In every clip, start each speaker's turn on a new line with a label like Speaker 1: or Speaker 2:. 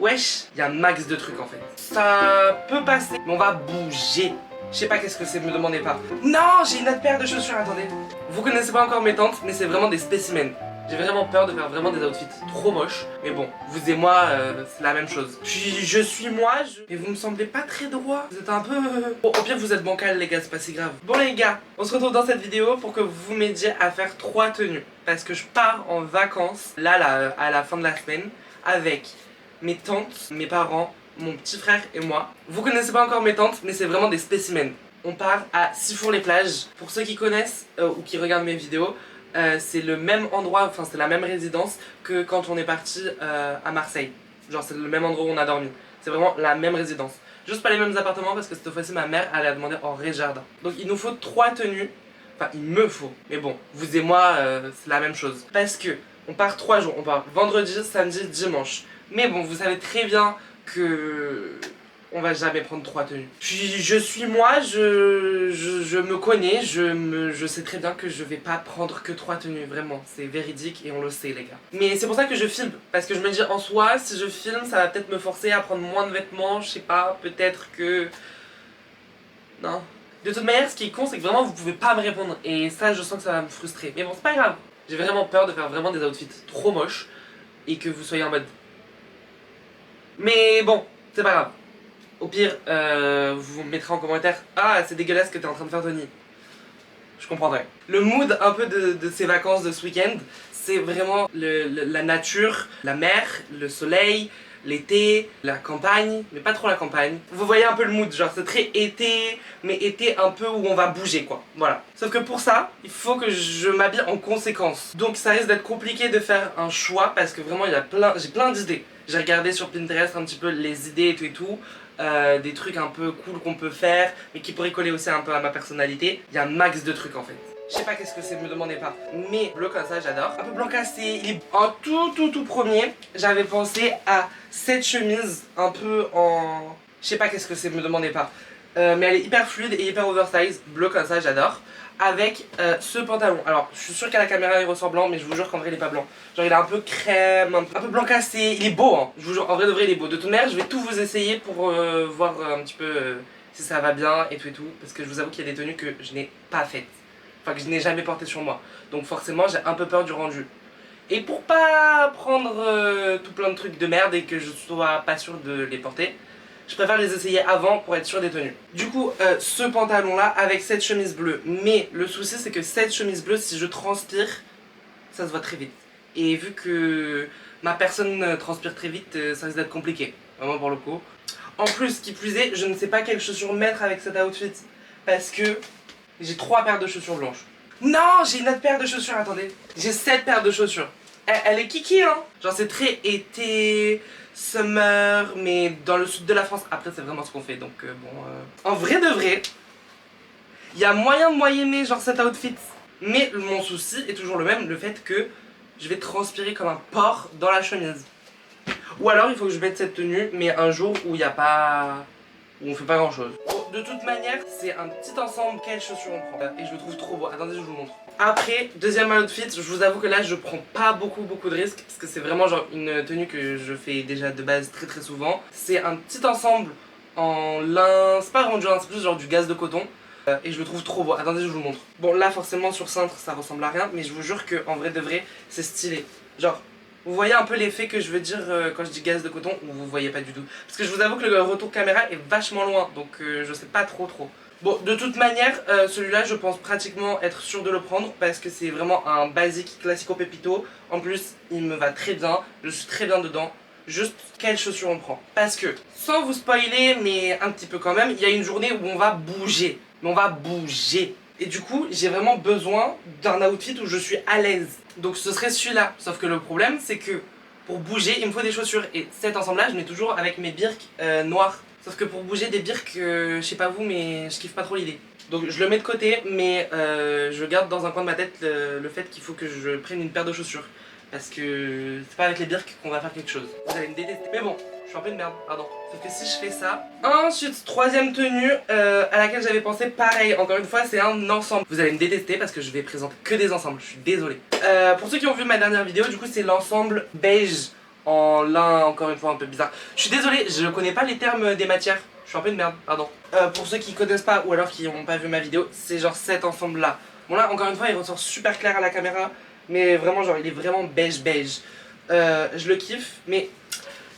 Speaker 1: Wesh, il y a max de trucs en fait. Ça peut passer, mais on va bouger. Je sais pas qu'est-ce que c'est, me demandez pas. Non, j'ai une autre paire de chaussures, attendez. Vous connaissez pas encore mes tantes, mais c'est vraiment des spécimens. J'ai vraiment peur de faire vraiment des outfits trop moches. Mais bon, vous et moi, c'est la même chose. Je suis moi, mais vous me semblez pas très droit. Vous êtes un peu... Bon, au pire, vous êtes bancal, les gars, c'est pas si grave. Bon, les gars, on se retrouve dans cette vidéo pour que vous m'aidiez à faire 3 tenues. Parce que je pars en vacances, là, à la fin de la semaine, avec mes tantes, mes parents, mon petit frère et moi. Vous connaissez pas encore mes tantes, mais c'est vraiment des spécimens. On part à Sifour-les-Plages. Pour ceux qui connaissent ou qui regardent mes vidéos, c'est le même endroit, enfin c'est la même résidence que quand on est parti à Marseille. Genre c'est le même endroit où on a dormi. C'est vraiment la même résidence. Juste pas les mêmes appartements parce que cette fois-ci ma mère elle a demandé en rez-jardin. Donc il nous faut 3 tenues. Enfin il me faut. Mais bon, vous et moi c'est la même chose. Parce que on part 3 jours. On part vendredi, samedi, dimanche. Mais bon, vous savez très bien que... on va jamais prendre 3 tenues. Je suis moi, je me connais, je sais très bien que je vais pas prendre que 3 tenues, vraiment. C'est véridique et on le sait les gars. Mais c'est pour ça que je filme, parce que je me dis en soi, si je filme, ça va peut-être me forcer à prendre moins de vêtements, je sais pas, peut-être que... Non. De toute manière, ce qui est con, c'est que vraiment vous pouvez pas me répondre. Et ça, je sens que ça va me frustrer. Mais bon, c'est pas grave. J'ai vraiment peur de faire vraiment des outfits trop moches et que vous soyez en mode... Mais bon, c'est pas grave. Au pire, vous mettrez en commentaire « Ah, c'est dégueulasse que t'es en train de faire Tony ». Je comprendrai. Le mood un peu de ces vacances de ce week-end, c'est vraiment la nature, la mer, le soleil, l'été, la campagne, mais pas trop la campagne. Vous voyez un peu le mood, genre c'est très été, mais été un peu où on va bouger quoi. Voilà. Sauf que pour ça, il faut que je m'habille en conséquence. Donc ça risque d'être compliqué de faire un choix parce que vraiment j'ai plein d'idées. J'ai regardé sur Pinterest un petit peu les idées et tout. Des trucs un peu cool qu'on peut faire, mais qui pourraient coller aussi un peu à ma personnalité. Il y a un max de trucs en fait. Je sais pas qu'est-ce que c'est, me demandez pas. Mais bleu comme ça, j'adore. Un peu blanc cassé. En tout premier, j'avais pensé à cette chemise un peu en... Je sais pas qu'est-ce que c'est, me demandez pas. Mais elle est hyper fluide et hyper oversize. Bleu comme ça, j'adore. Avec ce pantalon. Alors, je suis sûre qu'à la caméra il ressort blanc, mais je vous jure qu'en vrai il est pas blanc. Genre il est un peu crème, un peu blanc cassé. Il est beau, hein. Je vous jure, en vrai de vrai il est beau. De toute manière, je vais tout vous essayer pour voir un petit peu si ça va bien et tout. Parce que je vous avoue qu'il y a des tenues que je n'ai pas faites. Enfin, que je n'ai jamais portées sur moi. Donc forcément, j'ai un peu peur du rendu. Et pour pas prendre tout plein de trucs de merde et que je sois pas sûr de les porter, je préfère les essayer avant pour être sûr des tenues. Du coup, ce pantalon là avec cette chemise bleue. Mais le souci c'est que cette chemise bleue, si je transpire, ça se voit très vite. Et vu que ma personne transpire très vite, ça risque d'être compliqué. Vraiment pour le coup. En plus, qui plus est, je ne sais pas quelles chaussures mettre avec cet outfit. Parce que j'ai 3 paires de chaussures blanches. Non, j'ai une autre paire de chaussures, attendez. J'ai 7 paires de chaussures. Elle est kiki hein. Genre c'est très été... summer, mais dans le sud de la France. Après c'est vraiment ce qu'on fait, donc En vrai de vrai, il y a moyen de moyenner genre cet outfit. Mais mon souci est toujours le même, le fait que je vais transpirer comme un porc dans la chemise. Ou alors il faut que je mette cette tenue, mais un jour où il n'y a pas... où on fait pas grand chose. Bon, de toute manière, c'est un petit ensemble. Quelles chaussures on prend? Et je le trouve trop beau. Attendez, je vous montre. Après, deuxième outfit, je vous avoue que là je prends pas beaucoup de risques parce que c'est vraiment genre une tenue que je fais déjà de base très souvent. C'est un petit ensemble en lin, c'est pas vraiment du lin, c'est plus genre du gaze de coton. Et je le trouve trop beau. Attendez, je vous le montre. Bon là forcément sur cintre ça ressemble à rien, mais je vous jure que en vrai de vrai c'est stylé. Genre, vous voyez un peu l'effet que je veux dire quand je dis gaze de coton, ou vous voyez pas du tout. Parce que je vous avoue que le retour caméra est vachement loin, donc je sais pas trop. Bon, de toute manière, celui-là, je pense pratiquement être sûr de le prendre parce que c'est vraiment un basique classico pépito. En plus, il me va très bien, je suis très bien dedans. Juste, quelles chaussures on prend? Parce que, sans vous spoiler, mais un petit peu quand même, il y a une journée où on va bouger. Mais on va bouger. Et du coup, j'ai vraiment besoin d'un outfit où je suis à l'aise. Donc ce serait celui-là. Sauf que le problème, c'est que pour bouger, il me faut des chaussures. Et cet ensemble-là, je mets toujours avec mes birks noirs. Sauf que pour bouger des birks, je sais pas vous, mais je kiffe pas trop l'idée. Donc je le mets de côté, mais je garde dans un coin de ma tête le fait qu'il faut que je prenne une paire de chaussures. Parce que c'est pas avec les birks qu'on va faire quelque chose. Vous allez me détester. Mais bon, je suis un peu une merde, pardon. Sauf que si je fais ça... Ensuite, troisième tenue à laquelle j'avais pensé, pareil, encore une fois, c'est un ensemble. Vous allez me détester parce que je vais présenter que des ensembles, je suis désolée. Pour ceux qui ont vu ma dernière vidéo, du coup, c'est l'ensemble beige en lin, encore une fois un peu bizarre. Je suis désolé, je connais pas les termes des matières. Je suis un peu une merde, pardon. Pour ceux qui connaissent pas ou alors qui n'ont pas vu ma vidéo, c'est genre cet ensemble là. Bon là encore une fois il ressort super clair à la caméra, mais vraiment genre il est vraiment beige beige. Je le kiffe, mais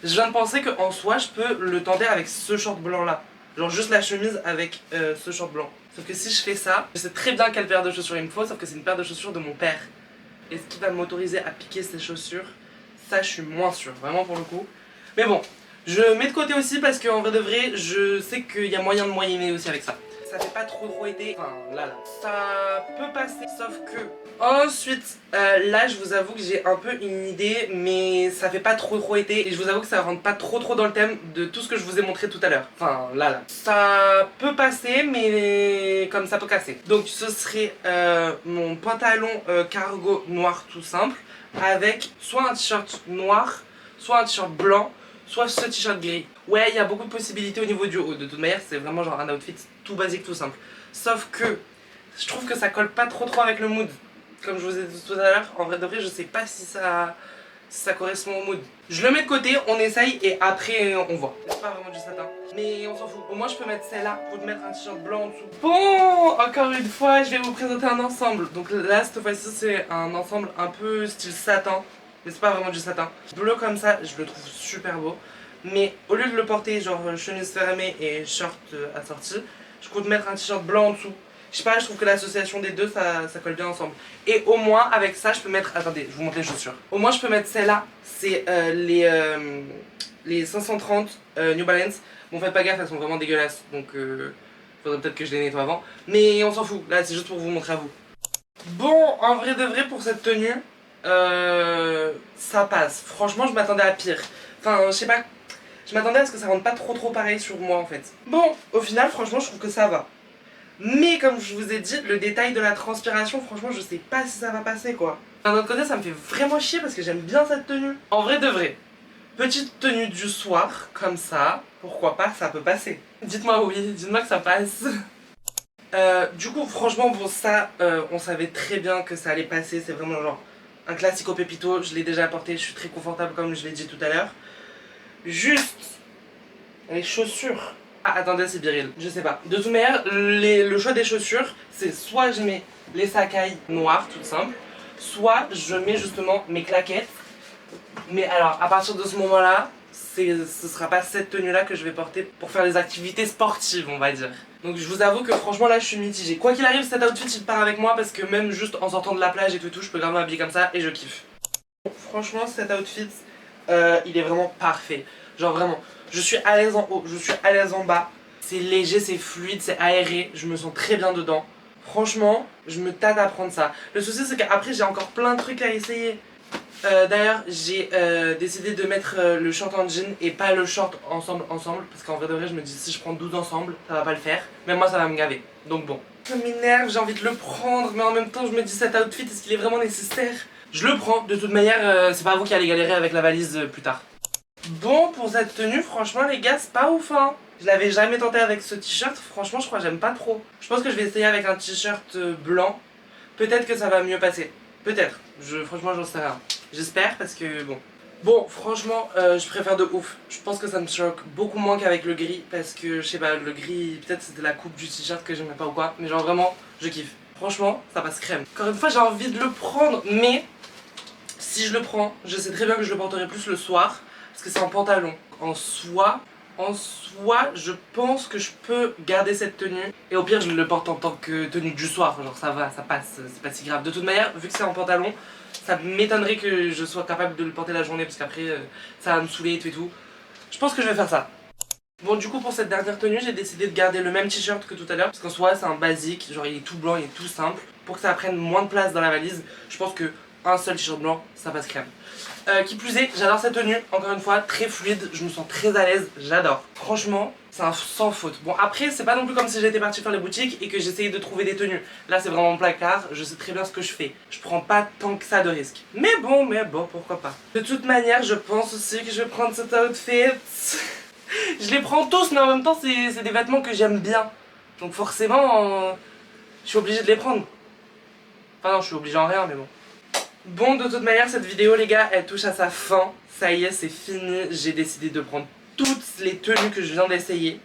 Speaker 1: je viens de penser qu'en soi je peux le tenter avec ce short blanc là. Genre juste la chemise avec ce short blanc. Sauf que si je fais ça, je sais très bien quelle paire de chaussures il me faut, sauf que c'est une paire de chaussures de mon père. Est-ce qu'il va m'autoriser à piquer ces chaussures? Ça je suis moins sûr, vraiment pour le coup. Mais bon, je mets de côté aussi parce qu'en vrai de vrai, je sais qu'il y a moyen de moyenner aussi avec ça. Ça fait pas trop été, enfin là. Ça peut passer, sauf que... Ensuite, là je vous avoue que j'ai un peu une idée, mais ça fait pas trop été. Et je vous avoue que ça rentre pas trop dans le thème de tout ce que je vous ai montré tout à l'heure. Enfin là. Ça peut passer, mais comme ça peut casser. Donc ce serait mon pantalon cargo noir tout simple, avec soit un t-shirt noir, soit un t-shirt blanc, soit ce t-shirt gris. Ouais, il y a beaucoup de possibilités au niveau du haut. De toute manière, c'est vraiment genre un outfit tout basique, tout simple. Sauf que je trouve que ça colle pas trop avec le mood. Comme je vous ai dit tout à l'heure, en vrai de vrai, je sais pas si ça correspond au mood. Je le mets de côté, on essaye et après on voit. C'est pas vraiment du satin, mais on s'en fout. Au moins je peux mettre celle-là pour te mettre un t-shirt blanc en dessous. Bon, encore une fois, je vais vous présenter un ensemble. Donc là, cette fois-ci, c'est un ensemble un peu style satin, mais c'est pas vraiment du satin. Bleu comme ça, je le trouve super beau. Mais au lieu de le porter genre chemise fermée et short assorti, je compte mettre un t-shirt blanc en dessous. Je sais pas, je trouve que l'association des deux ça colle bien ensemble. Et au moins avec ça je peux mettre, attendez je vous montre les chaussures. Au moins je peux mettre celle-là, c'est les 530 New Balance. Bon faites pas gaffe, elles sont vraiment dégueulasses, donc faudrait peut-être que je les nettoie avant. Mais on s'en fout, là c'est juste pour vous montrer à vous. Bon, en vrai de vrai pour cette tenue, ça passe. Franchement je m'attendais à pire. Enfin je sais pas, je m'attendais à ce que ça rentre pas trop pareil sur moi en fait. Bon, au final franchement je trouve que ça va. Mais comme je vous ai dit, le détail de la transpiration, franchement, je sais pas si ça va passer quoi. D'un autre côté, ça me fait vraiment chier parce que j'aime bien cette tenue. En vrai de vrai, petite tenue du soir, comme ça, pourquoi pas, ça peut passer. Dites-moi oui, dites-moi que ça passe. Du coup, franchement, bon, ça, on savait très bien que ça allait passer. C'est vraiment genre un classique au pépito. Je l'ai déjà porté, je suis très confortable comme je l'ai dit tout à l'heure. Juste les chaussures. Ah, attendez, c'est viril, je sais pas. De toute manière, le choix des chaussures, c'est soit je mets les Sacai noires, toutes simples, soit je mets justement mes claquettes. Mais alors, à partir de ce moment-là, ce sera pas cette tenue-là que je vais porter pour faire les activités sportives, on va dire. Donc je vous avoue que franchement là, je suis mitigée. Quoi qu'il arrive, cet outfit, il part avec moi parce que même juste en sortant de la plage et tout, je peux grave m'habiller comme ça et je kiffe. Franchement, cet outfit, il est vraiment parfait. Genre vraiment, je suis à l'aise en haut, je suis à l'aise en bas. C'est léger, c'est fluide, c'est aéré, je me sens très bien dedans. Franchement, je me tâte à prendre ça. Le souci c'est qu'après j'ai encore plein de trucs à essayer. D'ailleurs, j'ai décidé de mettre le short en jean et pas le short ensemble. Parce qu'en vrai de vrai, je me dis si je prends 12 ensemble, ça va pas le faire. Même moi ça va me gaver, donc bon. Ça m'énerve, j'ai envie de le prendre, mais en même temps je me dis cet outfit, est-ce qu'il est vraiment nécessaire? Je le prends, de toute manière, c'est pas vous qui allez galérer avec la valise plus tard. Bon, pour cette tenue, franchement les gars, c'est pas ouf hein. Je l'avais jamais tenté avec ce t-shirt, franchement je crois que j'aime pas trop. Je pense que je vais essayer avec un t-shirt blanc. Peut-être que ça va mieux passer. Peut-être. Franchement j'en sais rien. J'espère parce que bon. Bon, franchement, je préfère de ouf. Je pense que ça me choque beaucoup moins qu'avec le gris. Parce que, je sais pas, le gris, peut-être c'était la coupe du t-shirt que j'aimais pas ou quoi. Mais genre vraiment, je kiffe. Franchement, ça passe crème. Encore une fois, j'ai envie de le prendre. Mais, si je le prends, je sais très bien que je le porterai plus le soir. Parce que c'est un pantalon. En soi, je pense que je peux garder cette tenue. Et au pire, je le porte en tant que tenue du soir. Genre ça va, ça passe, c'est pas si grave. De toute manière, vu que c'est un pantalon, ça m'étonnerait que je sois capable de le porter la journée. Parce qu'après, ça va me saouler et tout. Je pense que je vais faire ça. Bon, du coup, pour cette dernière tenue, j'ai décidé de garder le même t-shirt que tout à l'heure. Parce qu'en soi, c'est un basique. Genre, il est tout blanc, il est tout simple. Pour que ça prenne moins de place dans la valise, je pense que un seul t-shirt blanc, ça passe crème. Qui plus est, j'adore cette tenue, encore une fois, très fluide, je me sens très à l'aise, j'adore. Franchement, c'est un sans faute. Bon après, c'est pas non plus comme si j'étais partie faire les boutiques et que j'essayais de trouver des tenues. Là c'est vraiment mon placard, je sais très bien ce que je fais. Je prends pas tant que ça de risques. Mais bon, pourquoi pas. De toute manière, je pense aussi que je vais prendre cet outfit. Je les prends tous, mais en même temps, c'est des vêtements que j'aime bien. Donc forcément, je suis obligée de les prendre. Enfin non, je suis obligée en rien, mais bon. Bon, de toute manière, cette vidéo, les gars, elle touche à sa fin. Ça y est, c'est fini. J'ai décidé de prendre toutes les tenues que je viens d'essayer.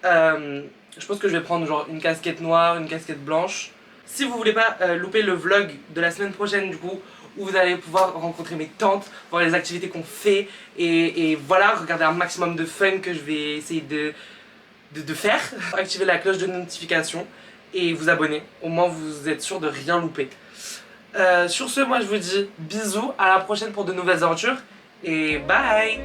Speaker 1: Je pense que je vais prendre genre une casquette noire, une casquette blanche. Si vous voulez pas louper le vlog de la semaine prochaine, du coup, où vous allez pouvoir rencontrer mes tantes, voir les activités qu'on fait, et voilà, regarder un maximum de fun que je vais essayer de faire. Activez la cloche de notification et vous abonner, au moins vous êtes sûr de rien louper. Sur ce, moi je vous dis bisous, à la prochaine pour de nouvelles aventures, et bye!